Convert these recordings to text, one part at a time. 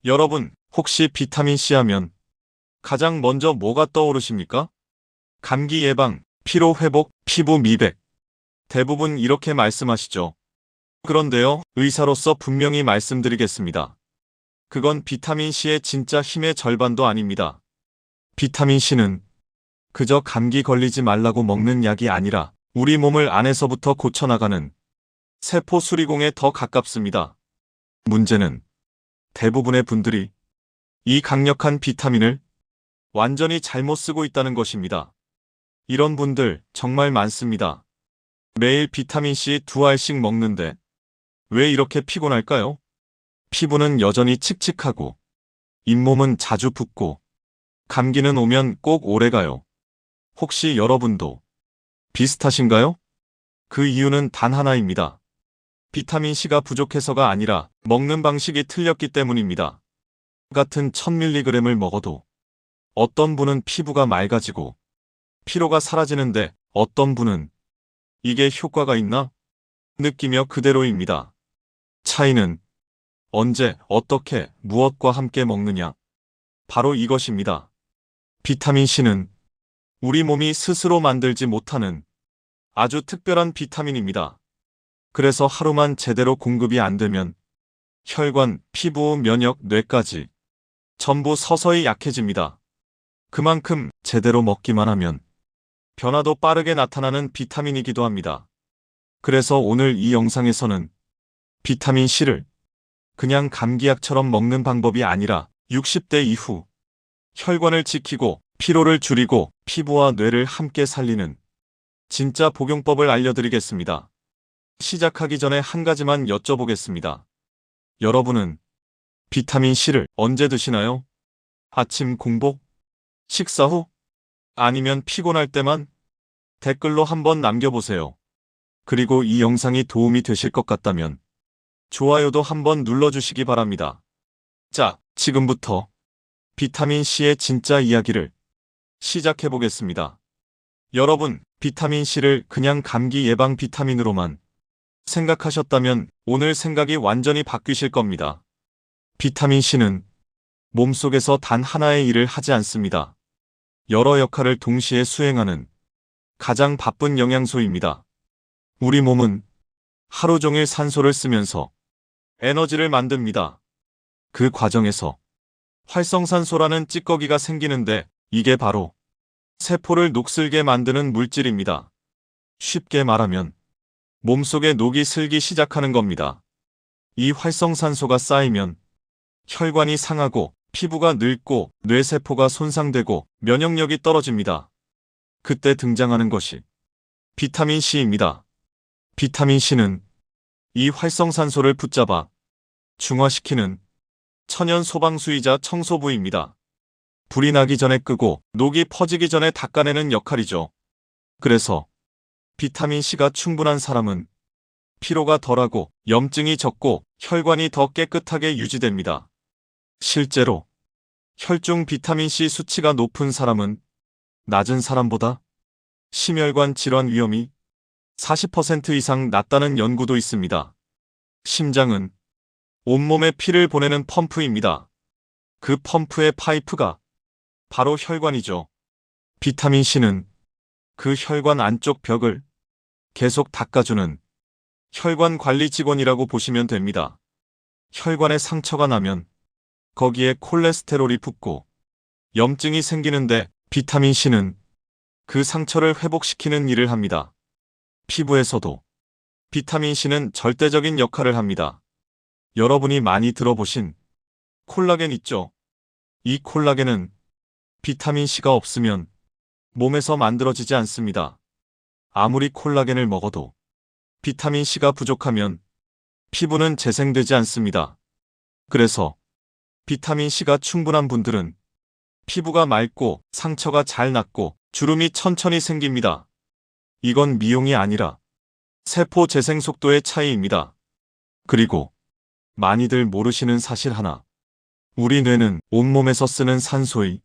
여러분, 혹시 비타민C 하면 가장 먼저 뭐가 떠오르십니까? 감기 예방, 피로 회복, 피부 미백. 대부분 이렇게 말씀하시죠. 그런데요, 의사로서 분명히 말씀드리겠습니다. 그건 비타민C의 진짜 힘의 절반도 아닙니다. 비타민C는 그저 감기 걸리지 말라고 먹는 약이 아니라 우리 몸을 안에서부터 고쳐나가는 세포 수리공에 더 가깝습니다. 문제는 대부분의 분들이 이 강력한 비타민을 완전히 잘못 쓰고 있다는 것입니다. 이런 분들 정말 많습니다. 매일 비타민C 2알씩 먹는데 왜 이렇게 피곤할까요? 피부는 여전히 칙칙하고 잇몸은 자주 붓고 감기는 오면 꼭 오래가요. 혹시 여러분도 비슷하신가요? 그 이유는 단 하나입니다. 비타민C가 부족해서가 아니라 먹는 방식이 틀렸기 때문입니다. 같은 1000mg을 먹어도 어떤 분은 피부가 맑아지고 피로가 사라지는데 어떤 분은 이게 효과가 있나? 느끼며 그대로입니다. 차이는 언제, 어떻게, 무엇과 함께 먹느냐? 바로 이것입니다. 비타민C는 우리 몸이 스스로 만들지 못하는 아주 특별한 비타민입니다. 그래서 하루만 제대로 공급이 안 되면 혈관, 피부, 면역, 뇌까지 전부 서서히 약해집니다. 그만큼 제대로 먹기만 하면 변화도 빠르게 나타나는 비타민이기도 합니다. 그래서 오늘 이 영상에서는 비타민C를 그냥 감기약처럼 먹는 방법이 아니라 60대 이후 혈관을 지키고 피로를 줄이고 피부와 뇌를 함께 살리는 진짜 복용법을 알려드리겠습니다. 시작하기 전에 한 가지만 여쭤보겠습니다. 여러분은 비타민C를 언제 드시나요? 아침 공복? 식사 후? 아니면 피곤할 때만? 댓글로 한번 남겨보세요. 그리고 이 영상이 도움이 되실 것 같다면 좋아요도 한번 눌러주시기 바랍니다. 자, 지금부터 비타민C의 진짜 이야기를 시작해보겠습니다. 여러분, 비타민C를 그냥 감기 예방 비타민으로만 생각하셨다면 오늘 생각이 완전히 바뀌실 겁니다. 비타민C는 몸속에서 단 하나의 일을 하지 않습니다. 여러 역할을 동시에 수행하는 가장 바쁜 영양소입니다. 우리 몸은 하루 종일 산소를 쓰면서 에너지를 만듭니다. 그 과정에서 활성산소라는 찌꺼기가 생기는데 이게 바로 세포를 녹슬게 만드는 물질입니다. 쉽게 말하면 몸속에 녹이 슬기 시작하는 겁니다. 이 활성산소가 쌓이면 혈관이 상하고 피부가 늙고 뇌세포가 손상되고 면역력이 떨어집니다. 그때 등장하는 것이 비타민C입니다. 비타민C는 이 활성산소를 붙잡아 중화시키는 천연 소방수이자 청소부입니다. 불이 나기 전에 끄고 녹이 퍼지기 전에 닦아내는 역할이죠. 그래서 비타민C가 충분한 사람은 피로가 덜하고 염증이 적고 혈관이 더 깨끗하게 유지됩니다. 실제로 혈중 비타민C 수치가 높은 사람은 낮은 사람보다 심혈관 질환 위험이 40% 이상 낮다는 연구도 있습니다. 심장은 온몸에 피를 보내는 펌프입니다. 그 펌프의 파이프가 바로 혈관이죠. 비타민C는 그 혈관 안쪽 벽을 계속 닦아주는 혈관 관리 직원이라고 보시면 됩니다. 혈관에 상처가 나면 거기에 콜레스테롤이 붙고 염증이 생기는데 비타민C는 그 상처를 회복시키는 일을 합니다. 피부에서도 비타민C는 절대적인 역할을 합니다. 여러분이 많이 들어보신 콜라겐 있죠? 이 콜라겐은 비타민C가 없으면 몸에서 만들어지지 않습니다. 아무리 콜라겐을 먹어도 비타민C가 부족하면 피부는 재생되지 않습니다. 그래서 비타민C가 충분한 분들은 피부가 맑고 상처가 잘 낫고 주름이 천천히 생깁니다. 이건 미용이 아니라 세포 재생 속도의 차이입니다. 그리고 많이들 모르시는 사실 하나. 우리 뇌는 온몸에서 쓰는 산소의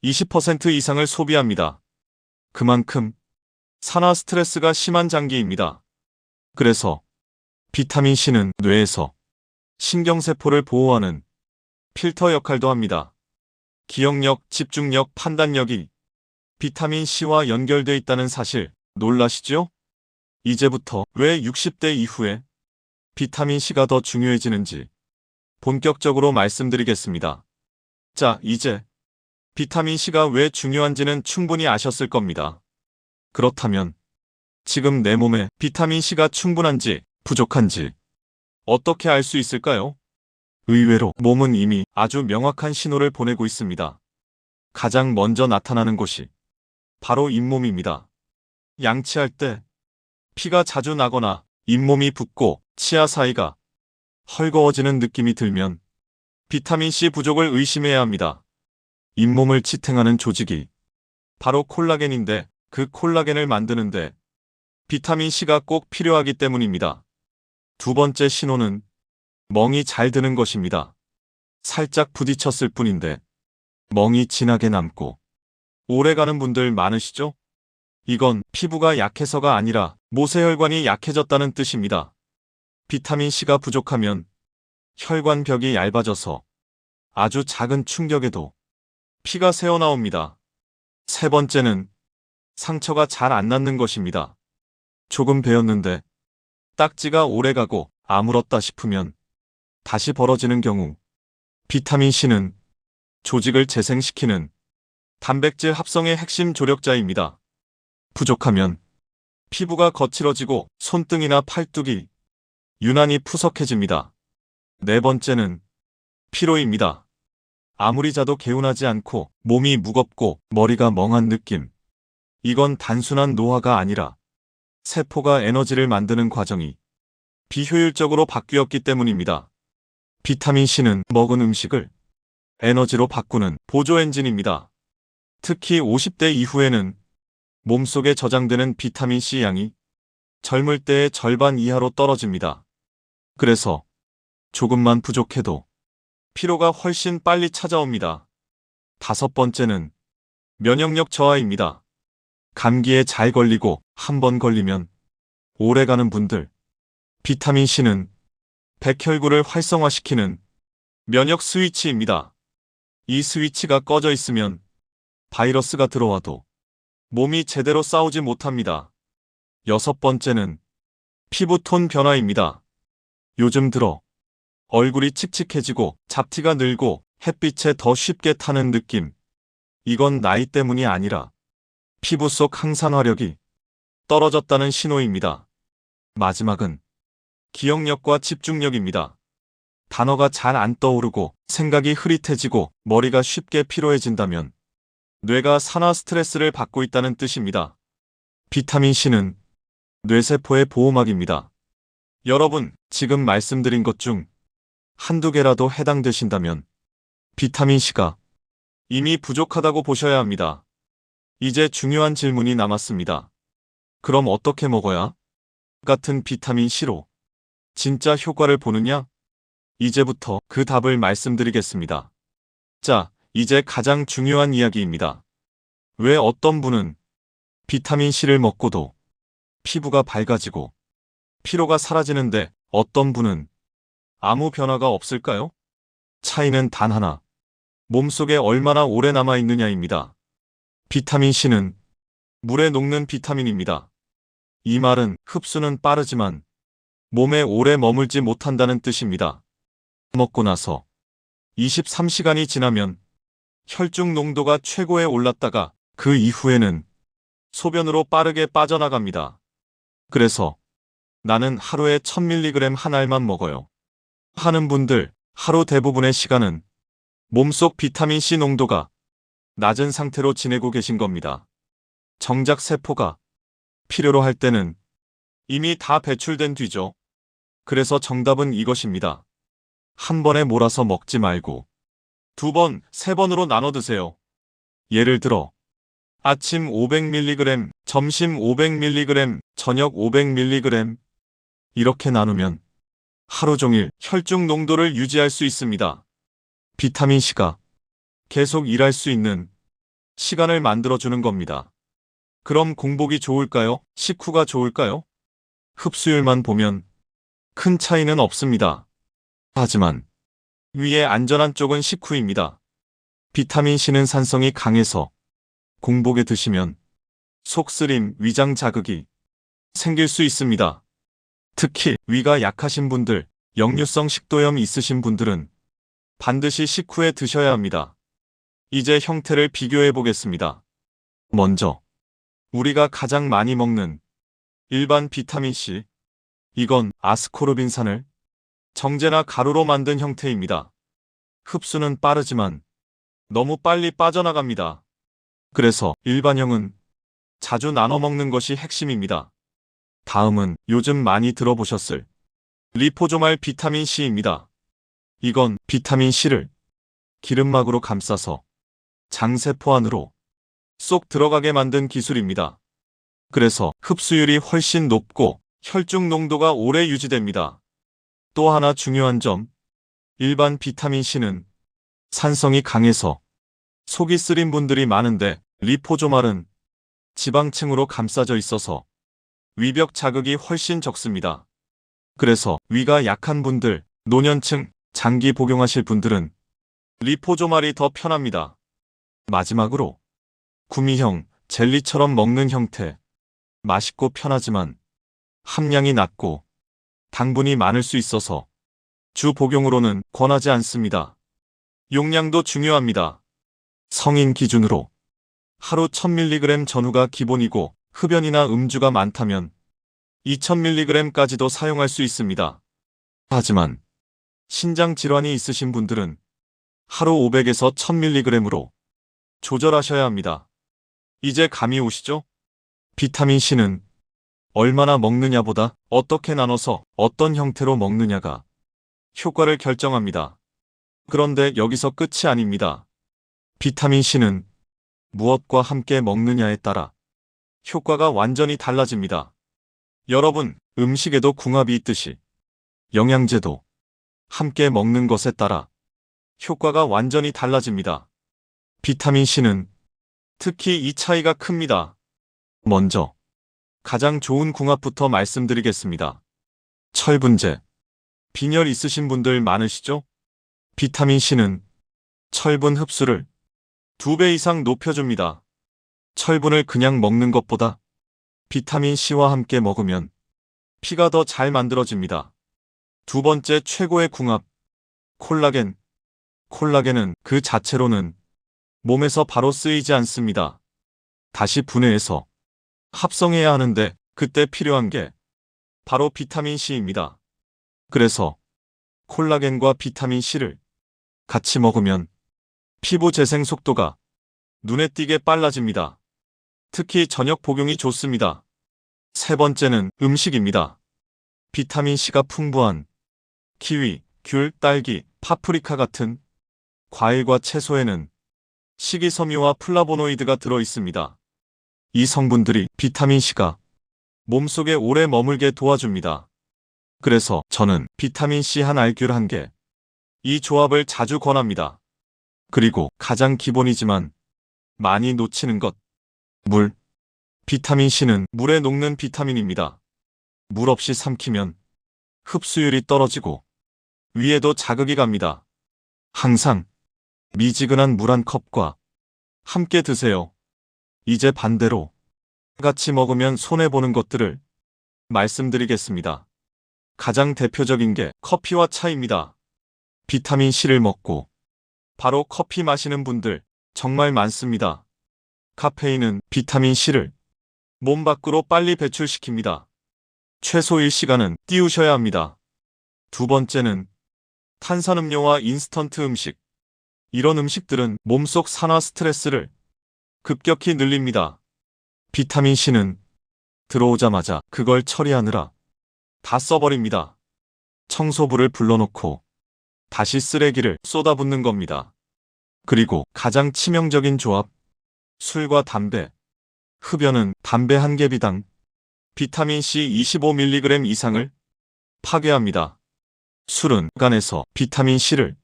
20% 이상을 소비합니다. 그만큼 산화 스트레스가 심한 장기입니다. 그래서 비타민C는 뇌에서 신경세포를 보호하는 필터 역할도 합니다. 기억력, 집중력, 판단력이 비타민 C와 연결돼 있다는 사실 놀라시죠? 이제부터 왜 60대 이후에 비타민 C가 더 중요해지는지 본격적으로 말씀드리겠습니다. 자, 이제 비타민 C가 왜 중요한지는 충분히 아셨을 겁니다. 그렇다면 지금 내 몸에 비타민 C가 충분한지 부족한지 어떻게 알 수 있을까요? 의외로 몸은 이미 아주 명확한 신호를 보내고 있습니다. 가장 먼저 나타나는 곳이 바로 잇몸입니다. 양치할 때 피가 자주 나거나 잇몸이 붓고 치아 사이가 헐거워지는 느낌이 들면 비타민C 부족을 의심해야 합니다. 잇몸을 지탱하는 조직이 바로 콜라겐인데 그 콜라겐을 만드는데 비타민C가 꼭 필요하기 때문입니다. 두 번째 신호는 멍이 잘 드는 것입니다. 살짝 부딪혔을 뿐인데 멍이 진하게 남고 오래가는 분들 많으시죠? 이건 피부가 약해서가 아니라 모세혈관이 약해졌다는 뜻입니다. 비타민C가 부족하면 혈관벽이 얇아져서 아주 작은 충격에도 피가 새어나옵니다. 세 번째는 상처가 잘 안 낫는 것입니다. 조금 베었는데 딱지가 오래가고 아물었다 싶으면 다시 벌어지는 경우 비타민C는 조직을 재생시키는 단백질 합성의 핵심 조력자입니다. 부족하면 피부가 거칠어지고 손등이나 팔뚝이 유난히 푸석해집니다. 네 번째는 피로입니다. 아무리 자도 개운하지 않고 몸이 무겁고 머리가 멍한 느낌. 이건 단순한 노화가 아니라 세포가 에너지를 만드는 과정이 비효율적으로 바뀌었기 때문입니다. 비타민C는 먹은 음식을 에너지로 바꾸는 보조 엔진입니다. 특히 50대 이후에는 몸속에 저장되는 비타민C 양이 젊을 때의 절반 이하로 떨어집니다. 그래서 조금만 부족해도 피로가 훨씬 빨리 찾아옵니다. 다섯 번째는 면역력 저하입니다. 감기에 잘 걸리고 한 번 걸리면 오래가는 분들, 비타민C는 백혈구를 활성화시키는 면역 스위치입니다. 이 스위치가 꺼져 있으면 바이러스가 들어와도 몸이 제대로 싸우지 못합니다. 여섯 번째는 피부톤 변화입니다. 요즘 들어 얼굴이 칙칙해지고 잡티가 늘고 햇빛에 더 쉽게 타는 느낌. 이건 나이 때문이 아니라 피부 속 항산화력이 떨어졌다는 신호입니다. 마지막은 기억력과 집중력입니다. 단어가 잘 안 떠오르고 생각이 흐릿해지고 머리가 쉽게 피로해진다면 뇌가 산화 스트레스를 받고 있다는 뜻입니다. 비타민C는 뇌세포의 보호막입니다. 여러분, 지금 말씀드린 것 중 한두 개라도 해당되신다면 비타민C가 이미 부족하다고 보셔야 합니다. 이제 중요한 질문이 남았습니다. 그럼 어떻게 먹어야 같은 비타민C로 진짜 효과를 보느냐? 이제부터 그 답을 말씀드리겠습니다. 자, 이제 가장 중요한 이야기입니다. 왜 어떤 분은 비타민C를 먹고도 피부가 밝아지고 피로가 사라지는데 어떤 분은 아무 변화가 없을까요? 차이는 단 하나. 몸속에 얼마나 오래 남아있느냐입니다. 비타민C는 물에 녹는 비타민입니다. 이 말은 흡수는 빠르지만 몸에 오래 머물지 못한다는 뜻입니다. 먹고 나서 23시간이 지나면 혈중 농도가 최고에 올랐다가 그 이후에는 소변으로 빠르게 빠져나갑니다. 그래서 나는 하루에 1000mg 한 알만 먹어요 하는 분들, 하루 대부분의 시간은 몸속 비타민C 농도가 낮은 상태로 지내고 계신 겁니다. 정작 세포가 필요로 할 때는 이미 다 배출된 뒤죠. 그래서 정답은 이것입니다. 한 번에 몰아서 먹지 말고 두 번, 세 번으로 나눠 드세요. 예를 들어 아침 500mg, 점심 500mg, 저녁 500mg 이렇게 나누면 하루 종일 혈중 농도를 유지할 수 있습니다. 비타민C가 계속 일할 수 있는 시간을 만들어주는 겁니다. 그럼 공복이 좋을까요? 식후가 좋을까요? 흡수율만 보면 큰 차이는 없습니다. 하지만 위에 안전한 쪽은 식후입니다. 비타민C는 산성이 강해서 공복에 드시면 속쓰림, 위장 자극이 생길 수 있습니다. 특히 위가 약하신 분들, 역류성 식도염 있으신 분들은 반드시 식후에 드셔야 합니다. 이제 형태를 비교해 보겠습니다. 먼저 우리가 가장 많이 먹는 일반 비타민C, 이건 아스코르빈산을 정제나 가루로 만든 형태입니다. 흡수는 빠르지만 너무 빨리 빠져나갑니다. 그래서 일반형은 자주 나눠 먹는 것이 핵심입니다. 다음은 요즘 많이 들어보셨을 리포조말 비타민C입니다. 이건 비타민C를 기름막으로 감싸서 장세포 안으로 쏙 들어가게 만든 기술입니다. 그래서 흡수율이 훨씬 높고 혈중 농도가 오래 유지됩니다. 또 하나 중요한 점, 일반 비타민C는 산성이 강해서 속이 쓰린 분들이 많은데 리포조말은 지방층으로 감싸져 있어서 위벽 자극이 훨씬 적습니다. 그래서 위가 약한 분들, 노년층, 장기 복용하실 분들은 리포조말이 더 편합니다. 마지막으로 구미형, 젤리처럼 먹는 형태. 맛있고 편하지만 함량이 낮고 당분이 많을 수 있어서 주 복용으로는 권하지 않습니다. 용량도 중요합니다. 성인 기준으로 하루 1000mg 전후가 기본이고 흡연이나 음주가 많다면 2000mg까지도 사용할 수 있습니다. 하지만 신장 질환이 있으신 분들은 하루 500에서 1000mg으로 조절하셔야 합니다. 이제 감이 오시죠? 비타민C는 얼마나 먹느냐보다 어떻게 나눠서 어떤 형태로 먹느냐가 효과를 결정합니다. 그런데 여기서 끝이 아닙니다. 비타민C는 무엇과 함께 먹느냐에 따라 효과가 완전히 달라집니다. 여러분, 음식에도 궁합이 있듯이 영양제도 함께 먹는 것에 따라 효과가 완전히 달라집니다. 비타민C는 특히 이 차이가 큽니다. 먼저 가장 좋은 궁합부터 말씀드리겠습니다. 철분제. 빈혈 있으신 분들 많으시죠? 비타민C는 철분 흡수를 2배 이상 높여줍니다. 철분을 그냥 먹는 것보다 비타민C와 함께 먹으면 피가 더 잘 만들어집니다. 두 번째 최고의 궁합, 콜라겐. 콜라겐은 그 자체로는 몸에서 바로 쓰이지 않습니다. 다시 분해해서 합성해야 하는데 그때 필요한 게 바로 비타민C입니다. 그래서 콜라겐과 비타민C를 같이 먹으면 피부 재생 속도가 눈에 띄게 빨라집니다. 특히 저녁 복용이 좋습니다. 세 번째는 음식입니다. 비타민C가 풍부한 키위, 귤, 딸기, 파프리카 같은 과일과 채소에는 식이섬유와 플라보노이드가 들어 있습니다. 이 성분들이 비타민C가 몸속에 오래 머물게 도와줍니다. 그래서 저는 비타민C 한 알귤 한 개, 이 조합을 자주 권합니다. 그리고 가장 기본이지만 많이 놓치는 것, 물. 비타민C는 물에 녹는 비타민입니다. 물 없이 삼키면 흡수율이 떨어지고 위에도 자극이 갑니다. 항상 미지근한 물 한 컵과 함께 드세요. 이제 반대로 같이 먹으면 손해보는 것들을 말씀드리겠습니다. 가장 대표적인 게 커피와 차입니다. 비타민C를 먹고 바로 커피 마시는 분들 정말 많습니다. 카페인은 비타민C를 몸 밖으로 빨리 배출시킵니다. 최소 1시간은 띄우셔야 합니다. 두 번째는 탄산음료와 인스턴트 음식. 이런 음식들은 몸속 산화 스트레스를 급격히 늘립니다. 비타민C는 들어오자마자 그걸 처리하느라 다 써버립니다. 청소부를 불러놓고 다시 쓰레기를 쏟아붓는 겁니다. 그리고 가장 치명적인 조합, 술과 담배. 흡연은 담배 한 개비당 비타민C 25mg 이상을 파괴합니다. 술은 간에서 비타민C를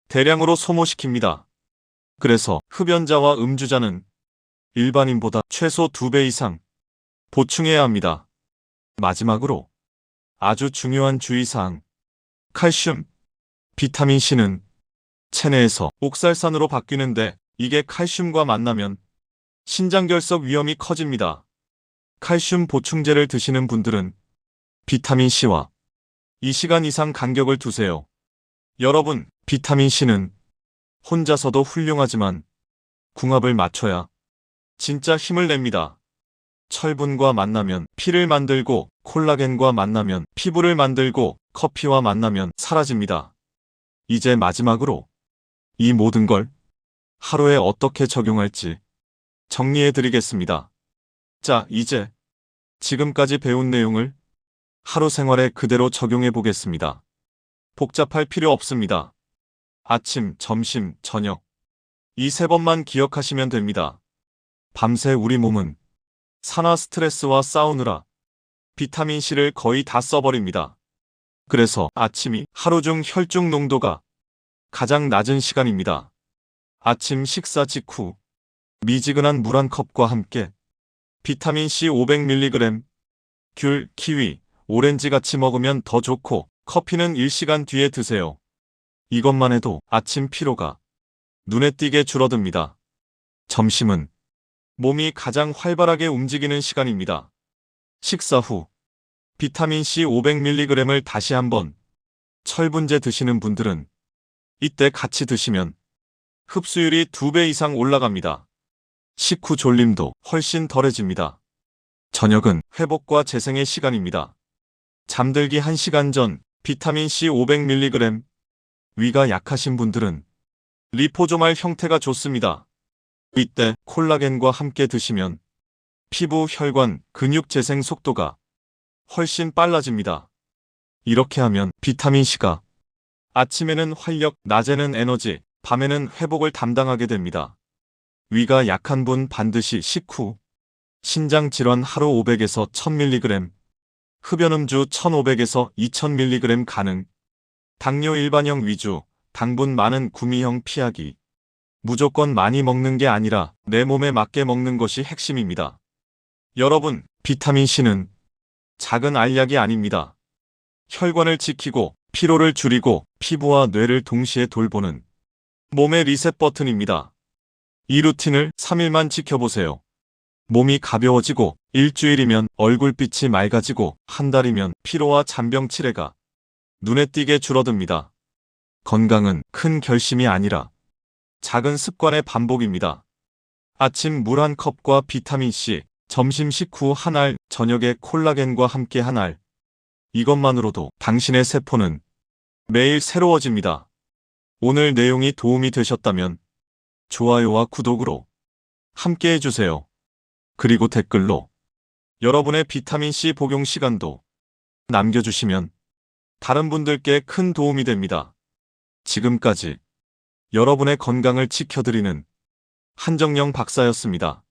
대량으로 소모시킵니다. 그래서 흡연자와 음주자는 일반인보다 최소 2배 이상 보충해야 합니다. 마지막으로 아주 중요한 주의사항, 칼슘. 비타민C는 체내에서 옥살산으로 바뀌는데 이게 칼슘과 만나면 신장결석 위험이 커집니다. 칼슘 보충제를 드시는 분들은 비타민C와 2시간 이상 간격을 두세요. 여러분, 비타민C는 혼자서도 훌륭하지만 궁합을 맞춰야 진짜 힘을 냅니다. 철분과 만나면 피를 만들고 콜라겐과 만나면 피부를 만들고 커피와 만나면 사라집니다. 이제 마지막으로 이 모든 걸 하루에 어떻게 적용할지 정리해 드리겠습니다. 자, 이제 지금까지 배운 내용을 하루 생활에 그대로 적용해 보겠습니다. 복잡할 필요 없습니다. 아침, 점심, 저녁 이 세 번만 기억하시면 됩니다. 밤새 우리 몸은 산화 스트레스와 싸우느라 비타민C를 거의 다 써버립니다. 그래서 아침이 하루 중 혈중 농도가 가장 낮은 시간입니다. 아침 식사 직후 미지근한 물 한 컵과 함께 비타민C 500mg, 귤, 키위, 오렌지 같이 먹으면 더 좋고 커피는 1시간 뒤에 드세요. 이것만 해도 아침 피로가 눈에 띄게 줄어듭니다. 점심은 몸이 가장 활발하게 움직이는 시간입니다. 식사 후 비타민C 500mg을 다시 한번 철분제 드시는 분들은 이때 같이 드시면 흡수율이 2배 이상 올라갑니다. 식후 졸림도 훨씬 덜해집니다. 저녁은 회복과 재생의 시간입니다. 잠들기 1시간 전 비타민C 500mg, 위가 약하신 분들은 리포조말 형태가 좋습니다. 이때 콜라겐과 함께 드시면 피부, 혈관, 근육 재생 속도가 훨씬 빨라집니다. 이렇게 하면 비타민C가 아침에는 활력, 낮에는 에너지, 밤에는 회복을 담당하게 됩니다. 위가 약한 분 반드시 식후 신장질환 하루 500에서 1000mg, 흡연음주 1500에서 2000mg 가능, 당뇨 일반형 위주, 당분 많은 구미형 피하기. 무조건 많이 먹는 게 아니라 내 몸에 맞게 먹는 것이 핵심입니다. 여러분, 비타민C는 작은 알약이 아닙니다. 혈관을 지키고 피로를 줄이고 피부와 뇌를 동시에 돌보는 몸의 리셋 버튼입니다. 이 루틴을 3일만 지켜보세요. 몸이 가벼워지고 일주일이면 얼굴빛이 맑아지고 한 달이면 피로와 잔병 치레가 눈에 띄게 줄어듭니다. 건강은 큰 결심이 아니라 작은 습관의 반복입니다. 아침 물 한 컵과 비타민C, 점심 식후 한 알, 저녁에 콜라겐과 함께 한 알. 이것만으로도 당신의 세포는 매일 새로워집니다. 오늘 내용이 도움이 되셨다면 좋아요와 구독으로 함께 해주세요. 그리고 댓글로 여러분의 비타민C 복용 시간도 남겨주시면 다른 분들께 큰 도움이 됩니다. 지금까지 여러분의 건강을 지켜드리는 한정영 박사였습니다.